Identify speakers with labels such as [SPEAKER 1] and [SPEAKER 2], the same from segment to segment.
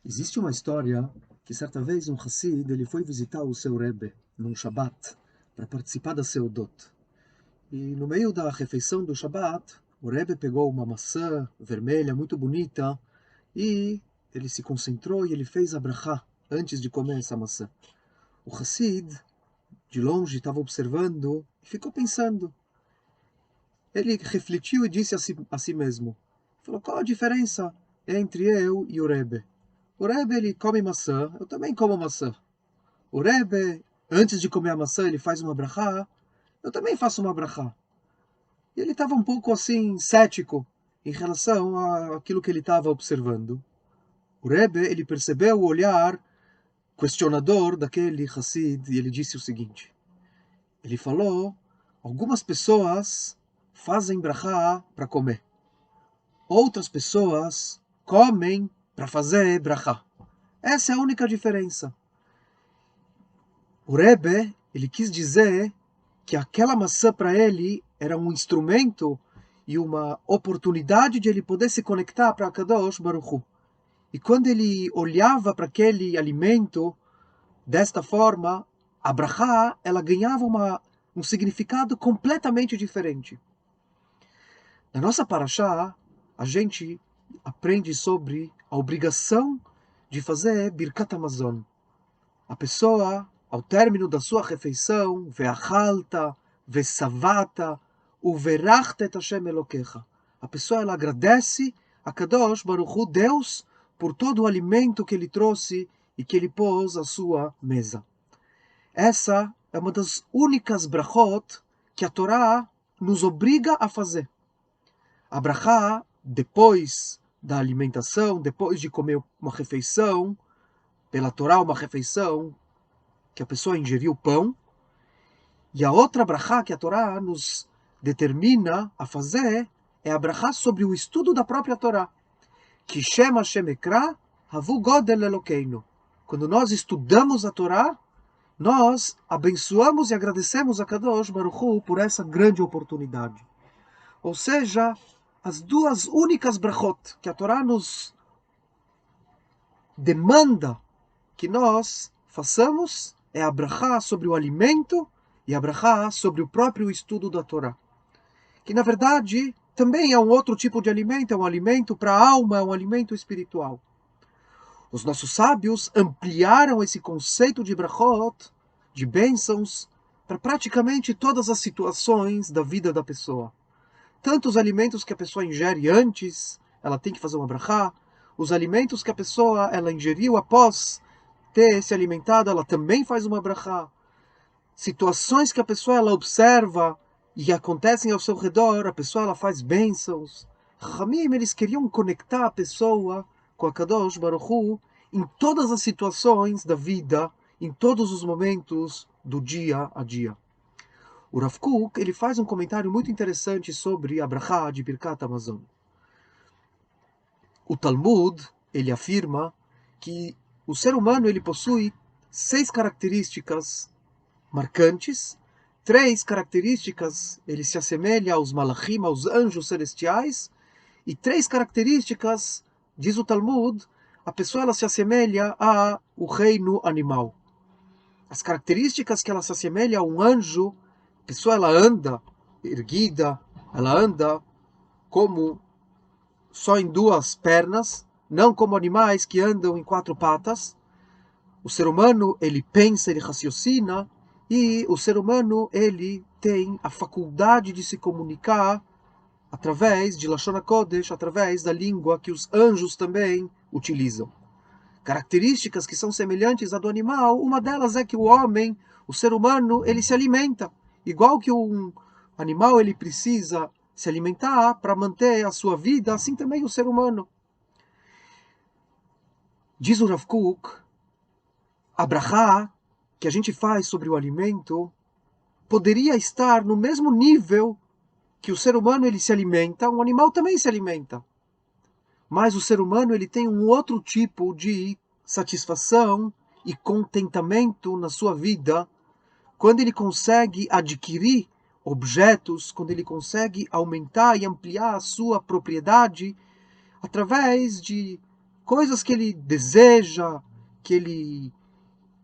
[SPEAKER 1] Existe uma história que certa vez um Hassid ele foi visitar o seu Rebbe num Shabat para participar da Seudot. E no meio da refeição do Shabat, o Rebbe pegou uma maçã vermelha muito bonita e ele se concentrou e ele fez a brachá antes de comer essa maçã. O Hassid, de longe, estava observando e ficou pensando. Ele refletiu e disse a si mesmo, falou, qual a diferença entre eu e o Rebbe? O Rebbe, ele come maçã, eu também como maçã. O Rebbe, antes de comer a maçã, ele faz uma brachá, eu também faço uma brachá. E ele estava um pouco assim, cético em relação àquilo que ele estava observando. O Rebbe, ele percebeu o olhar questionador daquele Hassid e ele disse o seguinte. Ele falou, algumas pessoas fazem brachá para comer. Outras pessoas comem para fazer brachá. Essa é a única diferença. O Rebbe, ele quis dizer que aquela maçã para ele era um instrumento e uma oportunidade de ele poder se conectar para Kadosh Baruch Hu. E quando ele olhava para aquele alimento desta forma, a brachá, ela ganhava um significado completamente diferente. Na nossa parashá, a gente aprende sobre a obrigação de fazer Birkat Hamazon. A pessoa, ao término da sua refeição, ve'achalta, ve'savata, uverachta et Hashem Elokecha. A pessoa ela agradece a Kadosh Baruch Hu, Deus, por todo o alimento que ele trouxe e que ele pôs à sua mesa. Essa é uma das únicas brachot que a Torá nos obriga a fazer. A brachá, depois da alimentação, depois de comer uma refeição, pela Torá uma refeição, que a pessoa ingeriu pão, e a outra brachá que a Torá nos determina a fazer é a brachá sobre o estudo da própria Torá. Que Shem Hashem Ekra Havu Godel Elokeinu. Quando nós estudamos a Torá, nós abençoamos e agradecemos a Kadosh Baruch Hu por essa grande oportunidade. Ou seja, as duas únicas brachot que a Torá nos demanda que nós façamos é a brachá sobre o alimento e a brachá sobre o próprio estudo da Torá. Que, na verdade, também é um outro tipo de alimento, é um alimento para a alma, é um alimento espiritual. Os nossos sábios ampliaram esse conceito de brachot, de bênçãos, para praticamente todas as situações da vida da pessoa. Tanto os alimentos que a pessoa ingere antes, ela tem que fazer uma brachá, os alimentos que a pessoa ela ingeriu após ter se alimentado, ela também faz uma brachá. Situações que a pessoa ela observa e acontecem ao seu redor, a pessoa ela faz bênçãos. Ramim, eles queriam conectar a pessoa com a Kadosh Baruch Hu em todas as situações da vida, em todos os momentos do dia a dia. O Rav Kook, ele faz um comentário muito interessante sobre a brachá de Birkat Hamazon. O Talmud, ele afirma que o ser humano ele possui 6 características marcantes, 3 características ele se assemelha aos malachim, aos anjos celestiais, e 3 características, diz o Talmud, a pessoa ela se assemelha ao reino animal. As características que ela se assemelha a um anjo, a pessoa ela anda erguida, ela anda como só em 2 pernas, não como animais que andam em 4 patas. O ser humano, ele pensa, ele raciocina, e o ser humano, ele tem a faculdade de se comunicar através de Lashon HaKodesh, através da língua que os anjos também utilizam. Características que são semelhantes à do animal, uma delas é que o homem, o ser humano, ele se alimenta. Igual que um animal ele precisa se alimentar para manter a sua vida, assim também o ser humano. Diz o Rav Kook, a brachá que a gente faz sobre o alimento poderia estar no mesmo nível que o ser humano ele se alimenta, um animal também se alimenta. Mas o ser humano ele tem um outro tipo de satisfação e contentamento na sua vida quando ele consegue adquirir objetos, quando ele consegue aumentar e ampliar a sua propriedade através de coisas que ele deseja, que ele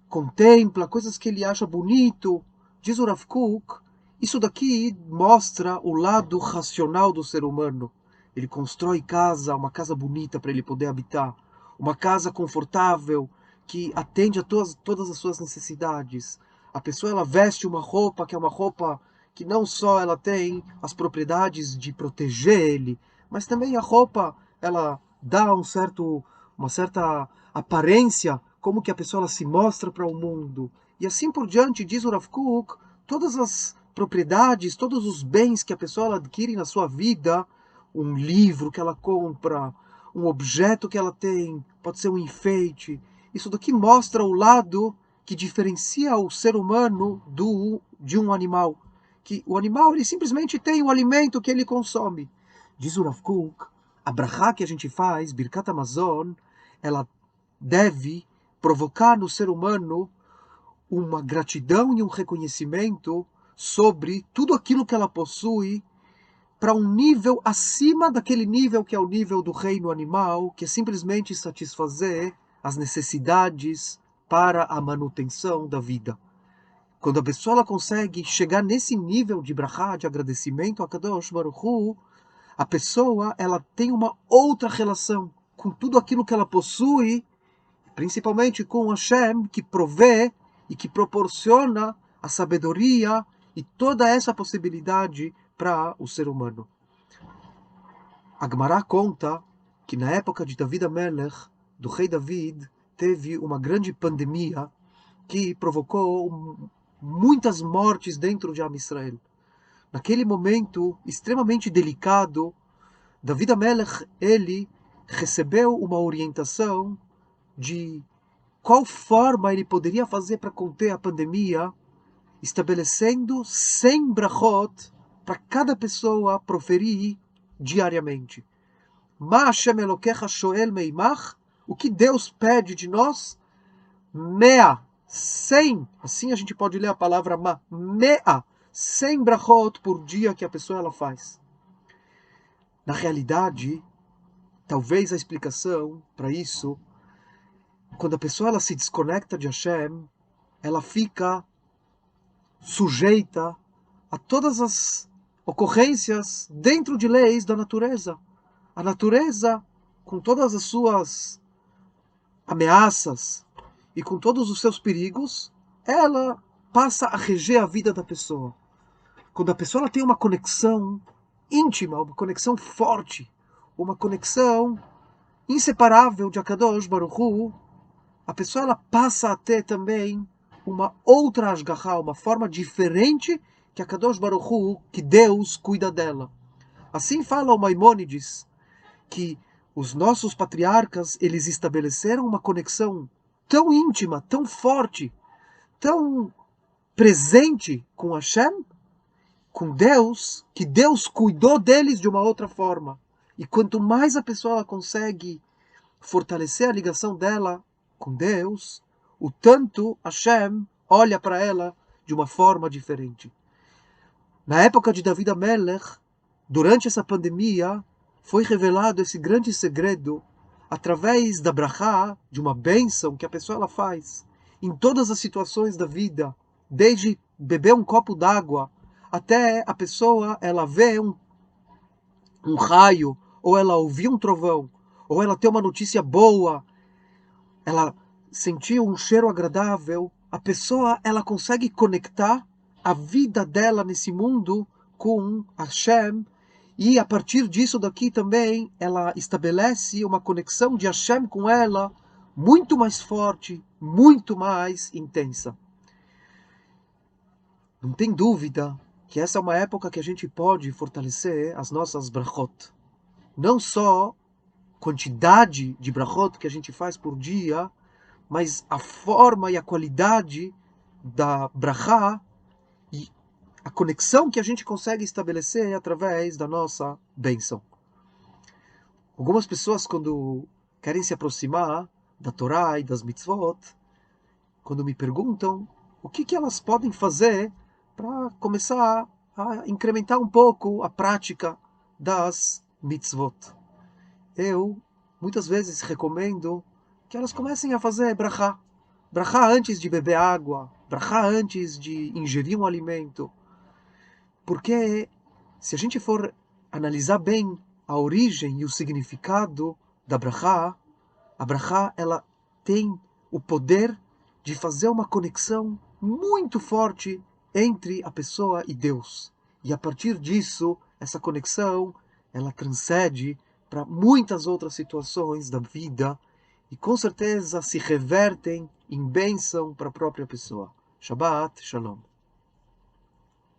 [SPEAKER 1] contempla, coisas que ele acha bonito. Diz o Rav Kook, isso daqui mostra o lado racional do ser humano. Ele constrói casa, uma casa bonita para ele poder habitar, uma casa confortável que atende a todas as suas necessidades. A pessoa ela veste uma roupa que é uma roupa que não só ela tem as propriedades de proteger ele, mas também a roupa ela dá uma certa aparência, como que a pessoa ela se mostra para o mundo. E assim por diante, diz o Rav Kook, todas as propriedades, todos os bens que a pessoa ela adquire na sua vida, um livro que ela compra, um objeto que ela tem, pode ser um enfeite, isso daqui mostra o lado que diferencia o ser humano de um animal. Que o animal ele simplesmente tem o alimento que ele consome. Diz o Rav Kook, a brachá que a gente faz, Birkat Hamazon, ela deve provocar no ser humano uma gratidão e um reconhecimento sobre tudo aquilo que ela possui para um nível acima daquele nível que é o nível do reino animal, que é simplesmente satisfazer as necessidades para a manutenção da vida. Quando a pessoa ela consegue chegar nesse nível de brachá, de agradecimento a Kadosh Baruch Hu, a pessoa ela tem uma outra relação com tudo aquilo que ela possui, principalmente com Hashem, que provê e que proporciona a sabedoria e toda essa possibilidade para o ser humano. A Gemara conta que na época de David HaMelech, do rei David, teve uma grande pandemia que provocou muitas mortes dentro de Am Israel. Naquele momento extremamente delicado, David HaMelech, ele recebeu uma orientação de qual forma ele poderia fazer para conter a pandemia, estabelecendo 100 brachot para cada pessoa proferir diariamente. Ma Hashem Elokecha shoel meimach, o que Deus pede de nós? Mea, 100, assim a gente pode ler a palavra ma, mea, 100 brachot por dia que a pessoa ela faz. Na realidade, talvez a explicação para isso, quando a pessoa ela se desconecta de Hashem, ela fica sujeita a todas as ocorrências dentro de leis da natureza. A natureza, com todas as suas ameaças e com todos os seus perigos, ela passa a reger a vida da pessoa. Quando a pessoa ela tem uma conexão íntima, uma conexão forte, uma conexão inseparável de Akadosh Baruch Hu, a pessoa ela passa a ter também uma outra ashgachá, uma forma diferente que Akadosh Baruch Hu, que Deus cuida dela. Assim fala o Maimônides, que os nossos patriarcas, eles estabeleceram uma conexão tão íntima, tão forte, tão presente com Hashem, com Deus, que Deus cuidou deles de uma outra forma. E quanto mais a pessoa ela consegue fortalecer a ligação dela com Deus, o tanto Hashem olha para ela de uma forma diferente. Na época de David HaMelech, durante essa pandemia, foi revelado esse grande segredo através da brachá, de uma bênção que a pessoa ela faz em todas as situações da vida, desde beber um copo d'água até a pessoa ela ver um raio, ou ela ouvir um trovão, ou ela ter uma notícia boa, ela sentir um cheiro agradável, a pessoa ela consegue conectar a vida dela nesse mundo com Hashem, e a partir disso daqui também ela estabelece uma conexão de Hashem com ela muito mais forte, muito mais intensa. Não tem dúvida que essa é uma época que a gente pode fortalecer as nossas brachot. Não só quantidade de brachot que a gente faz por dia, mas a forma e a qualidade da brachá e a conexão que a gente consegue estabelecer através da nossa bênção. Algumas pessoas, quando querem se aproximar da Torá e das mitzvot, quando me perguntam o que elas podem fazer para começar a incrementar um pouco a prática das mitzvot. Eu muitas vezes recomendo que elas comecem a fazer brachá. Brachá antes de beber água, brachá antes de ingerir um alimento. Porque se a gente for analisar bem a origem e o significado da brachá, a brachá ela tem o poder de fazer uma conexão muito forte entre a pessoa e Deus. E a partir disso, essa conexão, ela transcende para muitas outras situações da vida e com certeza se revertem em bênção para a própria pessoa. Shabbat Shalom.